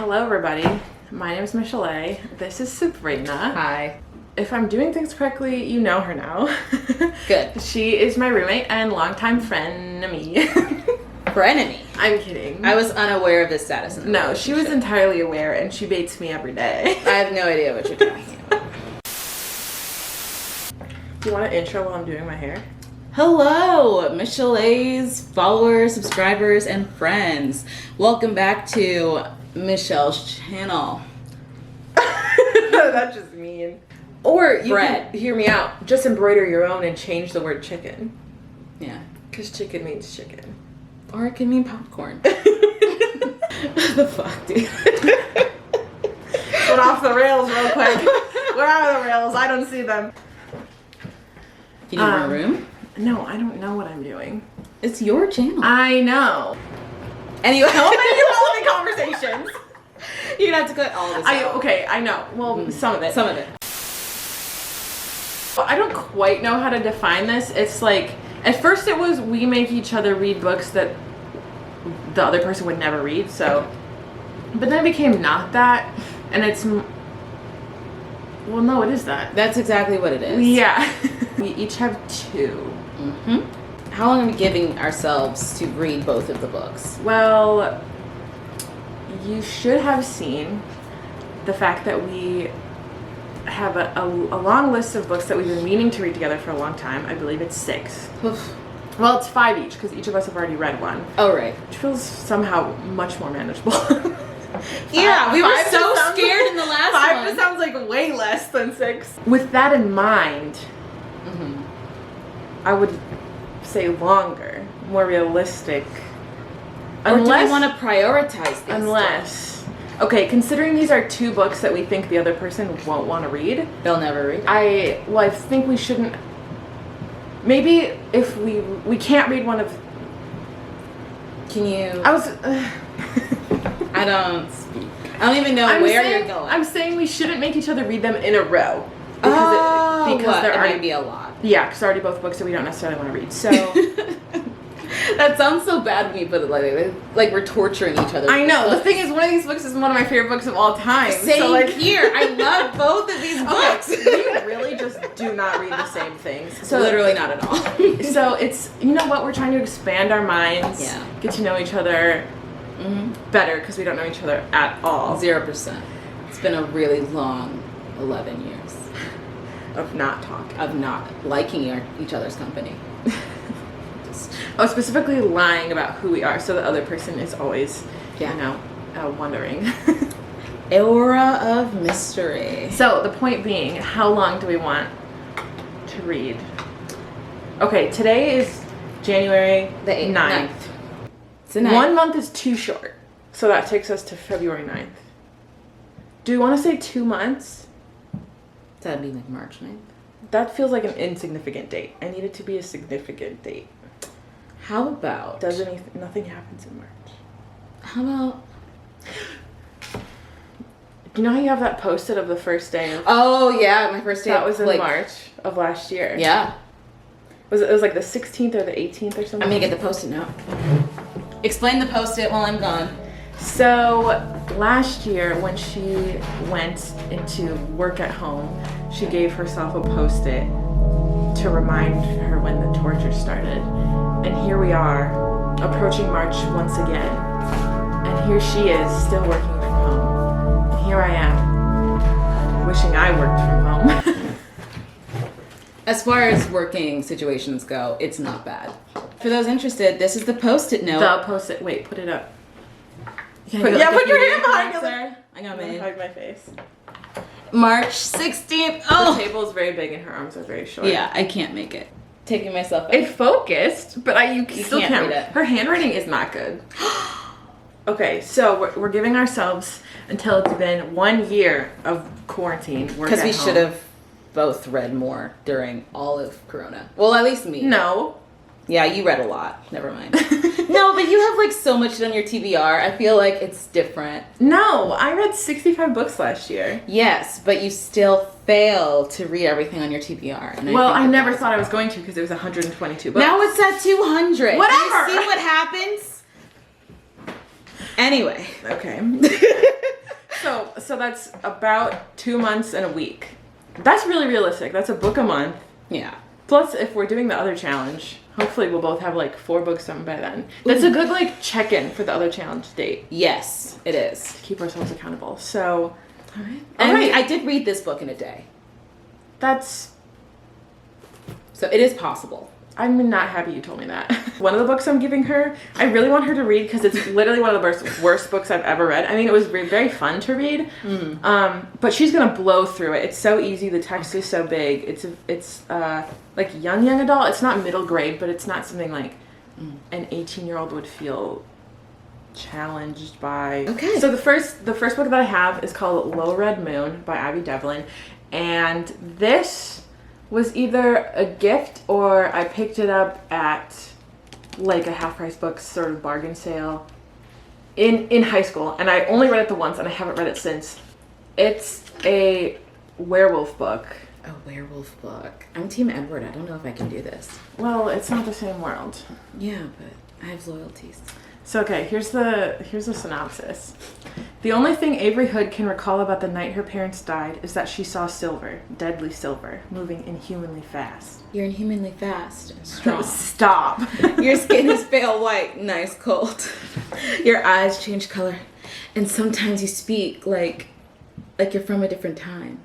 Hello everybody, my name is Michelle. This is Sabrina. Hi. If I'm doing things correctly, you know her now. Good. She is my roommate and longtime frenemy. Frenemy? I'm kidding. I was unaware of this status. No, she was entirely aware and she baits me every day. I have no idea what you're talking about. Do you want an intro while I'm doing my hair? Hello, Michelle's followers, subscribers, and friends. Welcome back to Michelle's channel. That's just mean. Or you Bread. can hear me out. Just embroider your own and change the word chicken. Yeah. Because chicken means chicken. Or it can mean popcorn. What the fuck, dude? Went off the rails real quick. Where are the rails? I don't see them. You need more room? No, I don't know what I'm doing. It's your channel. I know. Anyway. How many relevant conversations? You're gonna have to cut all this out. Okay, I know. Well, some of it. Some of it. I don't quite know how to define this. It's like, at first it was we make each other read books that the other person would never read, so. But then it became not that, and it's, well, no, it is that. That's exactly what it is. Yeah. We each have two. Mm-hmm. How long are we giving ourselves to read both of the books? Well, you should have seen the fact that we have a long list of books that we've been meaning to read together for a long time. I believe it's 6. Oof. Well, it's 5 each because each of us have already read one. Oh, right. Which feels somehow much more manageable. Yeah, we were so sounds scared in the last 5 one. Just sounds like way less than 6. With that in mind, I would say longer, more realistic. Or do we want to prioritize these? Unless, okay, considering these are 2 books that we think the other person won't want to read, They'll never read. I think we shouldn't. Maybe if we can't read one of. Can you? I was. I don't even know where you're going. I'm saying we shouldn't make each other read them in a row. Because there it are might be a lot. Yeah, because they're already both books that we don't necessarily want to read. So that sounds so bad when you put it like we're torturing each other. I know. The thing is, one of these books is one of my favorite books of all time. Same here. I love both of these books. We really just do not read the same things. So literally not at all. So it's, you know what, we're trying to expand our minds, get to know each other better because we don't know each other at all. 0%. It's been a really long 11 years. Of not talking. Of not liking each other's company. Specifically lying about who we are, so the other person is always, wondering. Aura of mystery. So the point being, how long do we want to read? Okay, today is January the 9th. It's the 9th. 1 month is too short, so that takes us to February 9th. Do we want to say 2 months? That'd be like March 9th. That feels like an insignificant date. I need it to be a significant date. How about... Nothing happens in March. How about... Do you know how you have that post-it of the first day of... Oh, yeah, my first day. That was in March of last year. Yeah. It was like the 16th or the 18th or something? I'm gonna get the post-it now. Explain the post-it while I'm gone. So, last year when she went into work at home, she gave herself a post-it to remind her when the torture started. And here we are, approaching March once again. And here she is, still working from home. And here I am, wishing I worked from home. As far as working situations go, it's not bad. For those interested, this is the post-it note. The post-it, wait, put it up. Put your hand behind you. I got I'm gonna hide my face. March 16th. Oh! The table is very big and her arms are very short. Yeah, I can't make it. Taking myself out. It focused, but you still can't read it. Her handwriting is not good. Okay, so we're giving ourselves until it's been 1 year of quarantine. Because we should have both read more during all of Corona. Well, at least me. No. Yeah, you read a lot. Never mind. No, but you have like so much on your TBR. I feel like it's different. No, I read 65 books last year. Yes, but you still fail to read everything on your TBR. And I never thought I was going to because it was 122 books. Now it's at 200. Whatever. You see what happens? Anyway. Okay. So that's about 2 months and a week. That's really realistic. That's a book a month. Yeah. Plus, if we're doing the other challenge, hopefully we'll both have like 4 books done by then. That's a good like check-in for the other challenge date. Yes, it is. To keep ourselves accountable. So, All right. All And right. I did read this book in a day. that's, So it is possible. I'm not happy you told me that. One of the books I'm giving her, I really want her to read because it's literally one of the worst books I've ever read. I mean, it was very fun to read, but she's gonna blow through it. It's so easy. The text is so big. It's like young adult. It's not middle grade, but it's not something like an 18-year-old would feel challenged by. Okay. So the first book that I have is called Low Red Moon by Ivy Devlin, and this was either a gift or I picked it up at like a half price book sort of bargain sale in high school, and I only read it the once and I haven't read it since. It's a werewolf book. A werewolf book. I'm Team Edward. I don't know if I can do this. Well, it's not the same world. Yeah, but I have loyalties. So okay, here's the synopsis. The only thing Avery Hood can recall about the night her parents died is that she saw silver, deadly silver, moving inhumanly fast. You're inhumanly fast and strong. Stop. Your skin is pale white, nice cold. Your eyes change color, and sometimes you speak like you're from a different time.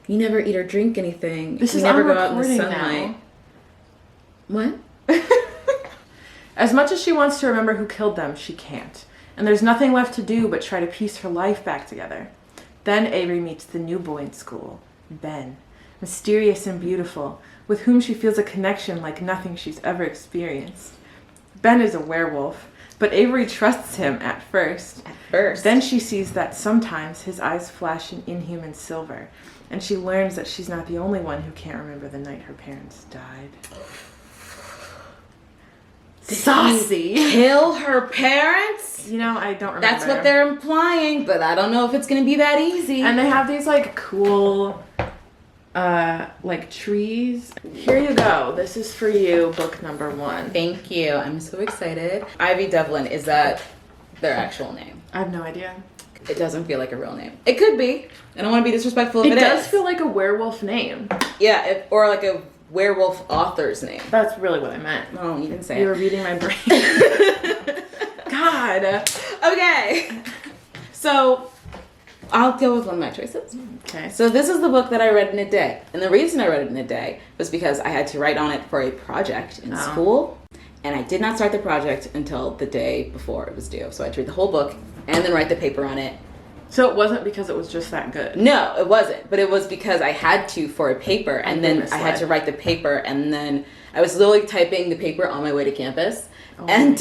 You never eat or drink anything. This you is never on go out in the recording sunlight. now. What? As much as she wants to remember who killed them, she can't. And there's nothing left to do but try to piece her life back together. Then Avery meets the new boy in school, Ben. Mysterious and beautiful, with whom she feels a connection like nothing she's ever experienced. Ben is a werewolf, but Avery trusts him at first. At first. Then she sees that sometimes his eyes flash in inhuman silver, and she learns that she's not the only one who can't remember the night her parents died. Saucy. Kill her parents? You know, I don't remember. That's what they're implying, but I don't know if it's gonna be that easy. And they have these like cool like trees. Here you go. This is for you, book number 1. Thank you. I'm so excited. Ivy Devlin, is that their actual name? I have no idea. It doesn't feel like a real name. It could be. I don't want to be disrespectful if it does is. feel like a werewolf name. Yeah, or like a werewolf author's name. That's really what I meant. Oh, you didn't say You were it. reading my brain. God. Okay. So, I'll go with one of my choices. Okay. So this is the book that I read in a day. And the reason I read it in a day was because I had to write on it for a project in school. And I did not start the project until the day before it was due. So I had to read the whole book and then write the paper on it. So it wasn't because it was just that good. No, it wasn't. But it was because I had to for a paper. And then I had misled. to write the paper. And then I was literally typing the paper on my way to campus. Oh And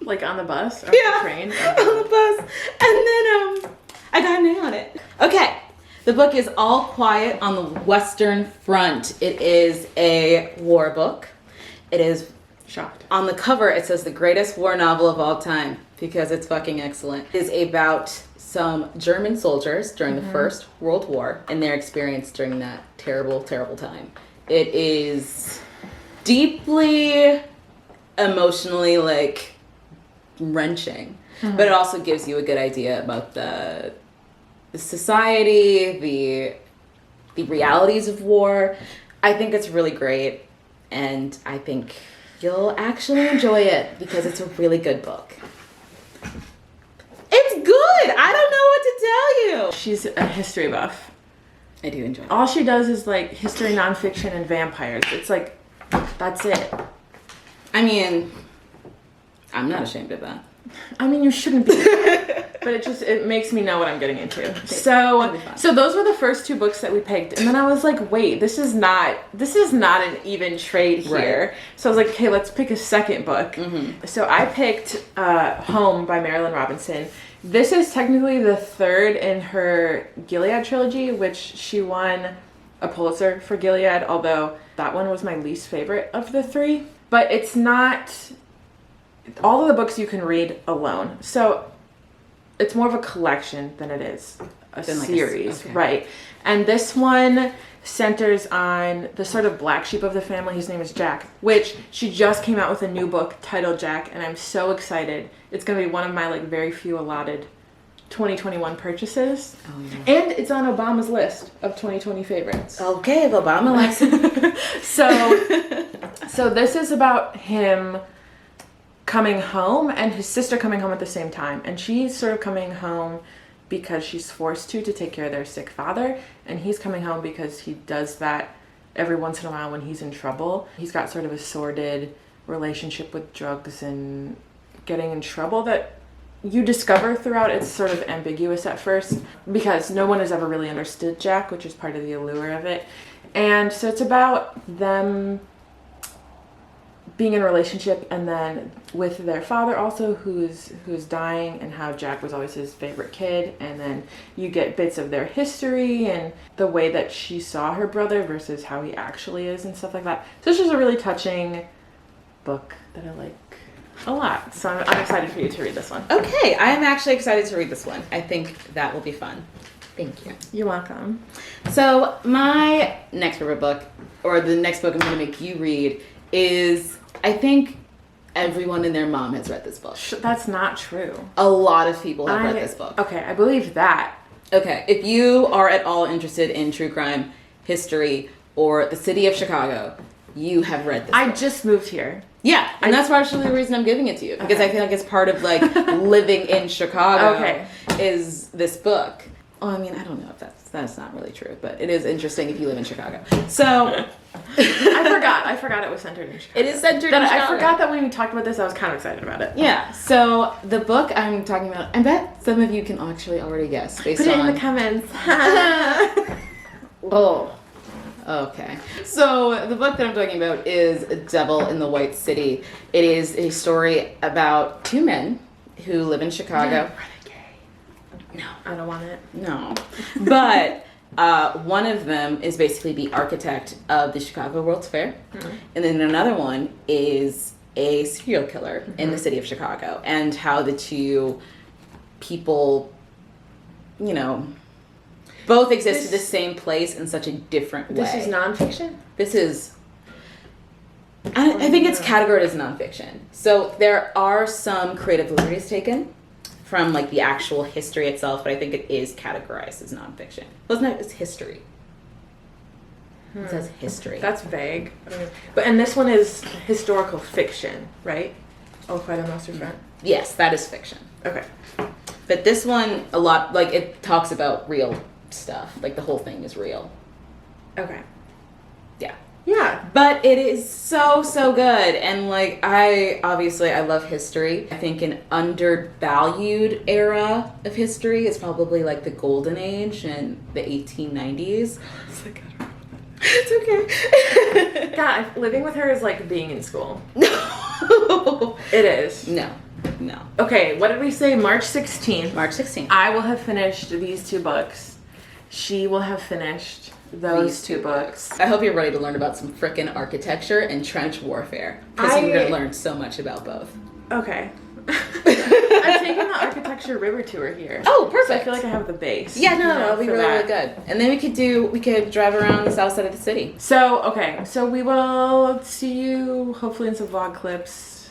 like on the bus or yeah, the train. on the bus. And then I got an A on it. Okay. The book is All Quiet on the Western Front. It is a war book. It is Shocked. on the cover. It says the greatest war novel of all time because it's fucking excellent. It is about some German soldiers during the First World War and their experience during that terrible, terrible time. It is deeply emotionally like wrenching, but it also gives you a good idea about the society, the realities of war. I think it's really great, and I think you'll actually enjoy it because it's a really good book. It's good. I don't know what to tell you. She's a history buff. I do enjoy it. All she does is like history, nonfiction, and vampires. It's like, that's it. I mean, I'm not ashamed of that. I mean, you shouldn't be, but it makes me know what I'm getting into. So those were the first 2 books that we picked, and then I was like, wait, this is not an even trade here. Right. So I was like, okay, let's pick a second book. So I picked Home by Marilyn Robinson. This is technically the 3rd in her Gilead trilogy, which she won a Pulitzer for Gilead, although that one was my least favorite of the 3. But it's not all of the books you can read alone. So it's more of a collection than it is a series, okay. Right? And this one centers on the sort of black sheep of the family. His name is Jack, which she just came out with a new book titled Jack, and I'm so excited. It's going to be one of my like very few allotted 2021 purchases. Oh, yeah. And it's on Obama's list of 2020 favorites. Okay, if Obama likes it. So this is about him coming home and his sister coming home at the same time. And she's sort of coming home because she's forced to take care of their sick father. And he's coming home because he does that every once in a while when he's in trouble. He's got sort of a sordid relationship with drugs and getting in trouble that you discover throughout. It's sort of ambiguous at first because no one has ever really understood Jack, which is part of the allure of it. And so it's about them being in a relationship and then with their father also who's dying, and how Jack was always his favorite kid. And then you get bits of their history and the way that she saw her brother versus how he actually is and stuff like that. So it's just a really touching book that I like a lot. So I'm excited for you to read this one. Okay, I'm actually excited to read this one. I think that will be fun. Thank you. You're welcome. So my next favorite book, or the next book I'm going to make you read, is, I think everyone and their mom has read this book. That's not true. A lot of people have read this book. Okay, I believe that. Okay, if you are at all interested in true crime, history, or the city of Chicago, you have read this book. I just moved here. Yeah, and that's partially the reason I'm giving it to you. Because I feel like it's part of, like, living in Chicago is this book. Oh, I mean, I don't know if that's not really true, but it is interesting if you live in Chicago. So... I forgot it was centered in Chicago. It is centered in Chicago. I forgot that when we talked about this, I was kind of excited about it. Yeah, so the book I'm talking about, I bet some of you can actually already guess based on... Put it in the comments. Oh. Okay. So the book that I'm talking about is Devil in the White City. It is a story about two men who live in Chicago. Are they gay? No, I don't want it. No. But one of them is basically the architect of the Chicago World's Fair. Mm-hmm. And then another one is a serial killer in the city of Chicago. And how the two people, you know... both exist in the same place in such a different way. This is nonfiction? This is... I think it's categorized as nonfiction. So there are some creative liberties taken from, like, the actual history itself, but I think it is categorized as nonfiction. Well, it's history. It says history. That's vague. And this one is historical fiction, right? Oh, quite a master front. Yes, that is fiction. Okay. But this one, a lot, like, it talks about real stuff. Like, the whole thing is real. Okay. Yeah. Yeah. But it is so, so good. And, like, I love history. I think an undervalued era of history is probably, like, the Golden Age in the 1890s. It's okay. God, living with her is like being in school. No. It is. No. Okay, what did we say? March 16th. March 16th. I will have finished these two books. She will have finished those two books. I hope you're ready to learn about some frickin' architecture and trench warfare. Because you're going to learn so much about both. Okay. I'm taking the architecture river tour here. Oh, perfect. So I feel like I have the base. Yeah, no, it'll be really good. And then we could drive around the south side of the city. So we will see you hopefully in some vlog clips.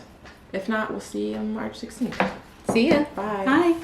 If not, we'll see you on March 16th. See ya. Bye. Bye.